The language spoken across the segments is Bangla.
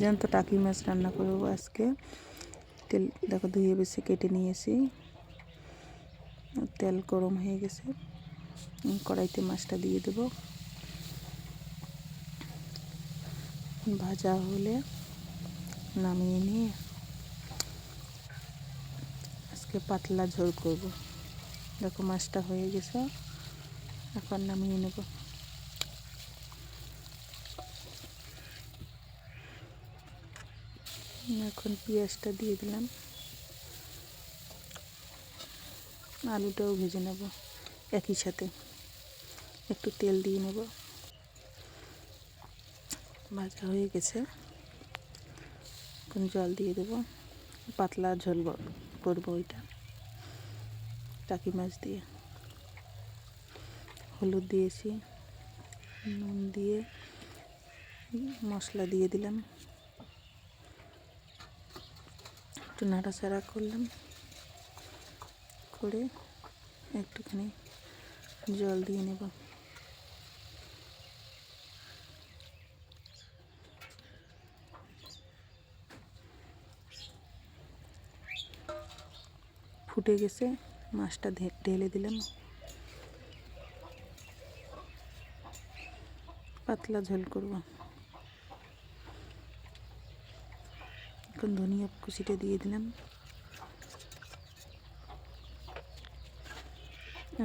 জ্যান্ত টাকি মাছ রান্না করব আজকে। তেল দেখো ধুয়ে বেছে কেটে নিয়েছি। তেল গরম হয়ে গেছে, কড়াইতে মাছটা দিয়ে দেব। ভাজা হলে নামিয়ে নিয়ে আজকে পাতলা ঝোল করব। দেখো মাছটা হয়ে গেছে, এখন নামিয়ে নেব। এখন পেঁয়াজটা দিয়ে দিলাম, আলুটাও ভেজে নেব একই সাথে। একটু তেল দিয়ে নেব। ভাজা হয়ে গেছে, এখন জল দিয়ে দেব। পাতলা ঝোল করবো ওইটা টাকি মাছ দিয়ে। হলুদ দিয়েছি, নুন দিয়ে মশলা দিয়ে দিলাম, একটু নাড়াচাড়া করলাম, করে একটুখানি জল দিয়ে নেব। ফুটে গেছে, মাছটা ঢেলে দিলাম। পাতলা ঝোল করব। এখন ধনিয়া কুচিটা দিয়ে দিলাম।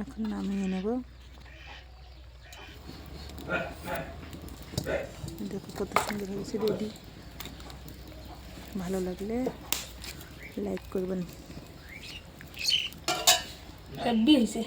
এখন নামিয়ে নেব। দেখো কত সুন্দর হয়েছে, রেডি। ভালো লাগলে লাইক করবেন। রেডি হয়েছে।